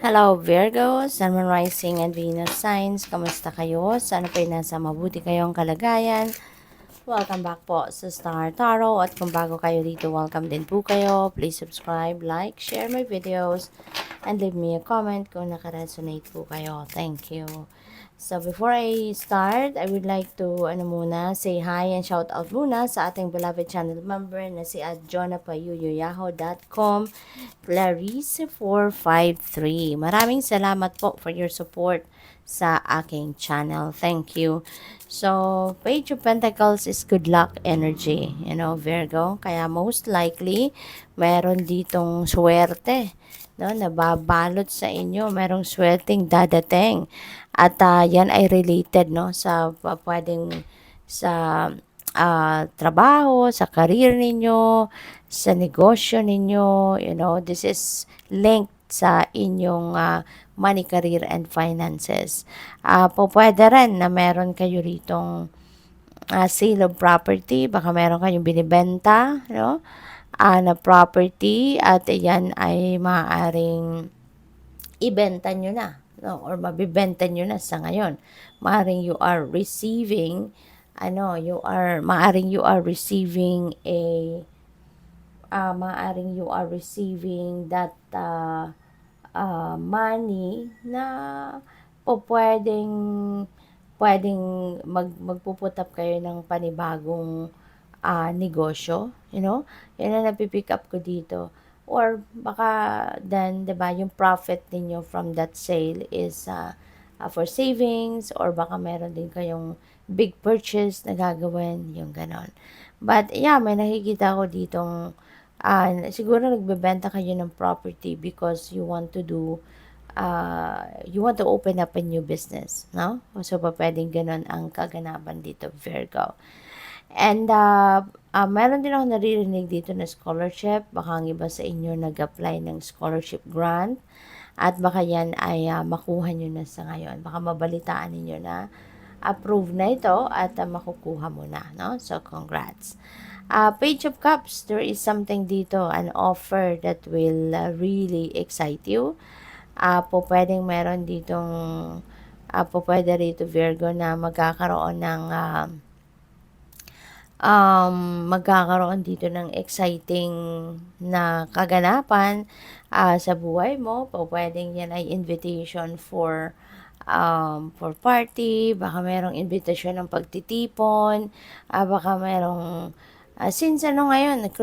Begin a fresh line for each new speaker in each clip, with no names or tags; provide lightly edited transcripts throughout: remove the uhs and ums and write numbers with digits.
Hello Virgo, Sun, Moon, Rising, and Venus signs. Kamusta kayo? Sana po'y nasa mabuti kayong kalagayan. Welcome back po sa Star Tarot. At kung bago kayo dito, welcome din po kayo. Please subscribe, like, share my videos, and leave me a comment kung nakaresonate po kayo. Thank you. So before I start, I would like to say hi and shout out muna sa ating beloved channel member na si jonapayuyoyahoo.com Clarice453. Maraming salamat po for your support sa aking channel. Thank you. So, Page of Pentacles is good luck energy, Virgo. Kaya most likely, meron ditong swerte, no, nababalot sa inyo. Merong swerteng dadating. At yan ay related, no, sa pwedeng sa trabaho, sa career ninyo, sa negosyo ninyo, this is linked sa inyong money, career, and finances. Pwede rin na meron kayo ritong sale of property, baka meron kayong binibenta, na property, at yan ay maaaring ibenta nyo na, no? Or mabibenta nyo na sa ngayon. Maaring you are receiving, maaring you are receiving that money na pwedeng magpuput up kayo ng panibagong negosyo, Yan ang napipick up ko dito. Or baka then, 'di ba, yung profit ninyo from that sale is for savings, or baka meron din kayong big purchase na gagawin, yung ganon. But yeah, may nakikita ko ditong siguro nagbebenta kayo ng property because you want to open up a new business, no? So, pwedeng ganon ang kaganapan dito, Virgo. And meron din ako naririnig dito na scholarship. Baka ang iba sa inyo nag-apply ng scholarship grant. At baka yan ay makuha nyo na sa ngayon. Baka mabalitaan ninyo na approve na ito at makukuha mo na, no? So, congrats. Page of Cups, there is something dito, an offer that will really excite you. Pwedeng meron ditong, pwede rito, Virgo, na magkakaroon dito ng exciting na kaganapan sa buhay mo. Pwedeng yan ay invitation for party, baka merong invitation ng pagtitipon, baka merong since ngayon, si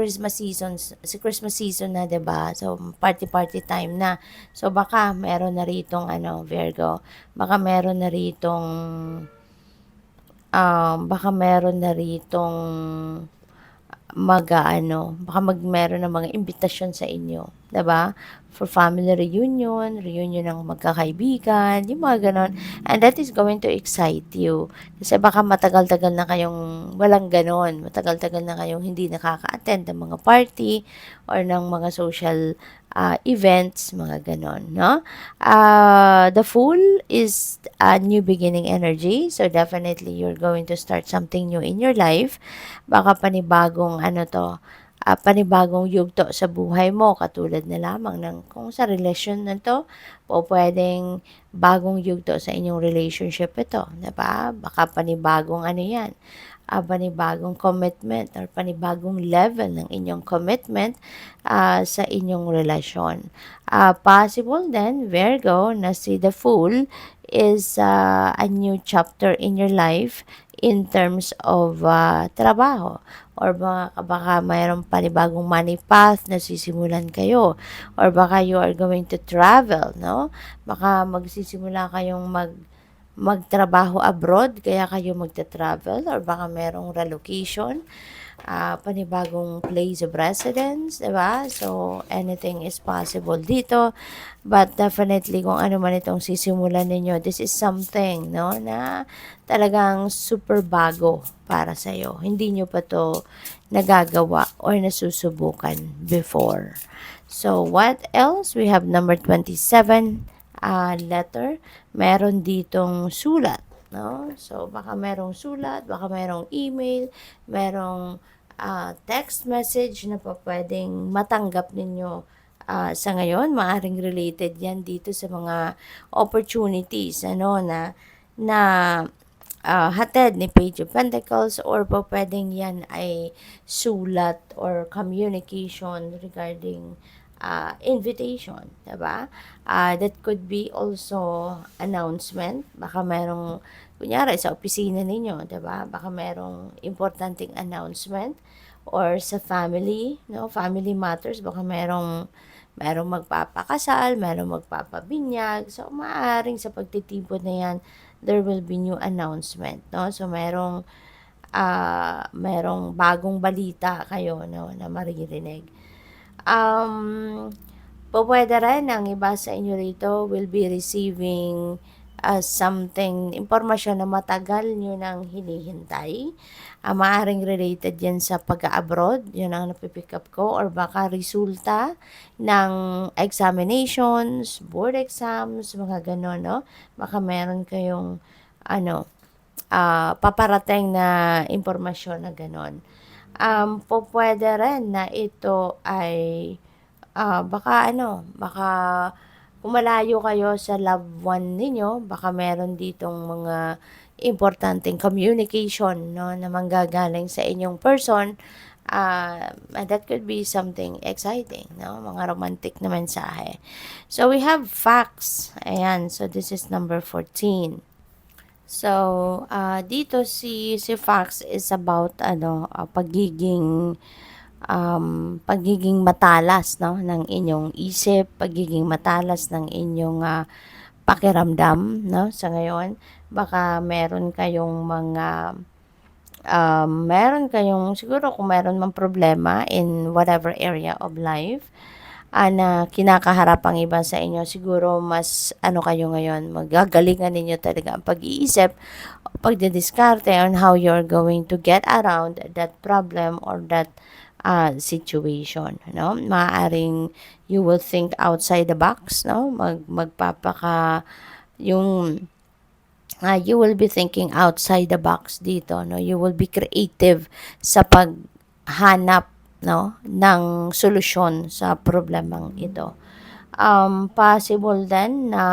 Christmas season na, 'di ba? So party time na. So baka meron na ritong Virgo, baka meron na ritong meron ng mga imbitasyon sa inyo, 'di ba? For family reunion ng magkakaibigan, yung mga ganon. And that is going to excite you. Kasi baka matagal-tagal na kayong walang ganon. Matagal-tagal na kayong hindi nakaka-attend ng mga party or ng mga social events, mga ganon, no? The Fool is a new beginning energy. So, definitely, you're going to start something new in your life. Baka panibagong panibagong yugto sa buhay mo, katulad na lamang ng kung sa relasyon na to, o pwedeng bagong yugto sa inyong relationship ito, diba? Baka panibagong yan, panibagong commitment or panibagong level ng inyong commitment sa inyong relasyon. Possible then, Virgo, na si The Fool is a new chapter in your life in terms of trabaho, or baka mayroong panibagong money path na sisimulan kayo, or baka you are going to travel, no? Baka magsisimula kayong magtrabaho abroad, kaya kayo magta-travel, or baka merong relocation, panibagong place of residence, diba? So, anything is possible dito. But definitely, kung ano man itong sisimulan ninyo, this is something, no, na talagang super bago para sa'yo. Hindi nyo pa to nagagawa or nasusubukan before. So, what else? We have number 27, letter. Meron ditong sulat, no? So, baka merong sulat, baka merong email, merong text message na pwedeng matanggap ninyo Sa ngayon, maaring related yan dito sa mga opportunities, na hatid ni Page of Pentacles, or po pwedeng yan ay sulat or communication regarding invitation, diba? That could be also announcement. Baka merong, kunyari sa opisina ninyo, diba? Baka merong importanteng announcement, or sa family, no? Family matters, baka merong magpapakasal, merong magpapabinyag. So, maaaring sa pagtitipon na yan, there will be new announcement, no? So, merong bagong balita kayo, no, na maririnig. Pwede rin ang iba sa inyo rito will be receiving something, impormasyon na matagal nyo nang hinihintay. Maaring related yan sa pag-abroad, yun ang napipick up ko, or baka resulta ng examinations, board exams, mga ganon, no? Baka meron kayong, paparating na impormasyon na ganon. Pwede rin na ito ay baka kung malayo kayo sa loved one ninyo, baka meron ditong mga importanteng communication, no, na manggagaling sa inyong person. That could be something exciting, no, mga romantic na mensahe. So, we have facts. Ayan, so this is number 14. So, dito si Fox is about pagiging matalas, no, ng inyong isip, pagiging matalas ng inyong pakiramdam, no, sa ngayon. Baka meron kayong siguro kung meron mang problema in whatever area of life, na kinakaharap ang iba sa inyo, siguro mas kayo ngayon, magagalingan ninyo talaga ang pag-iisip, pagdidiskarte on how you're going to get around that problem or that situation, no? Maaaring you will think outside the box, no? You will be thinking outside the box dito, no? You will be creative sa paghanap, no, ng solusyon sa problemang ito. Possible din na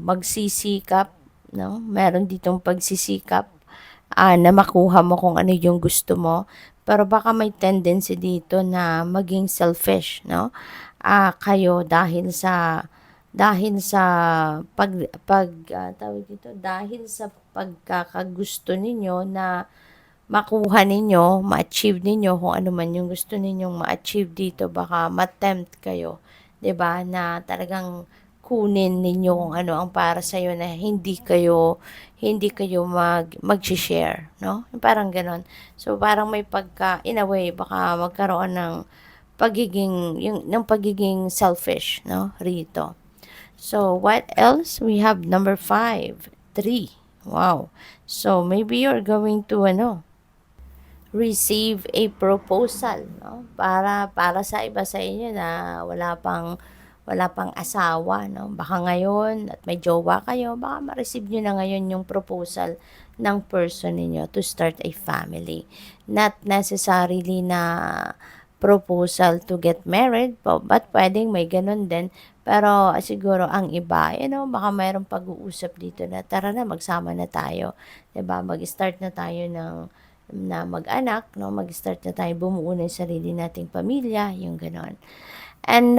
magsisikap, no? Meron ditong pagsisikap na makuha mo kung ano yung gusto mo, pero baka may tendency dito na maging selfish, no? Kayo dahil sa dahil sa pagkakagusto ninyo na makuha ninyo, ma-achieve ninyo kung ano man yung gusto ninyong ma-achieve dito, baka ma-tempt kayo, 'di ba, na talagang kunin ninyo kung ano ang para sa iyo, na hindi kayo mag-share, no? Parang ganon. So, parang may in a way, baka magkaroon ng pagiging selfish, no, rito. So, what else? We have number 5, 3. Wow. So, maybe you're going to, receive a proposal, no? Para sa iba sa inyo na wala pang asawa, no? Baka ngayon, at may jowa kayo, baka ma-receive nyo na ngayon yung proposal ng person ninyo to start a family. Not necessarily na proposal to get married po, but pwedeng may ganun din. Pero siguro ang iba, baka mayroong pag-uusap dito na tara na, magsama na tayo. 'Di ba? Mag-start na tayo na mag-anak, no? Mag-start na tayo bumuo ng sarili nating pamilya, yung ganon. And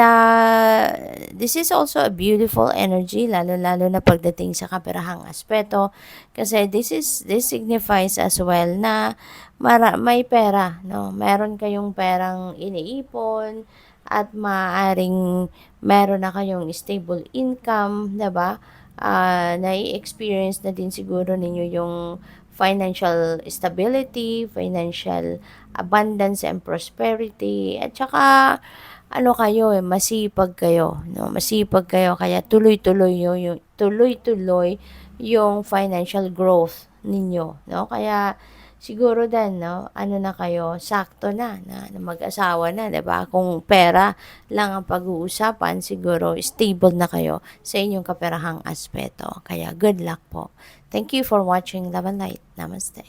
this is also a beautiful energy, lalo-lalo na pagdating sa kapirahang aspeto, kasi this signifies as well na may pera, no? Meron kayong perang iniipon, at maaring meron na kayong stable income, 'di ba? Nai-experience na din siguro ninyo yung financial stability, financial abundance and prosperity, at saka masipag kayo, no? Masipag kayo, kaya tuloy-tuloy yung financial growth ninyo, no? Kaya siguro din, no, na kayo, sakto na mag-asawa na, 'di ba? Kung pera lang ang pag-uusapan, siguro stable na kayo sa inyong kaperahang aspeto. Kaya good luck po. Thank you for watching Love and Light. Namaste.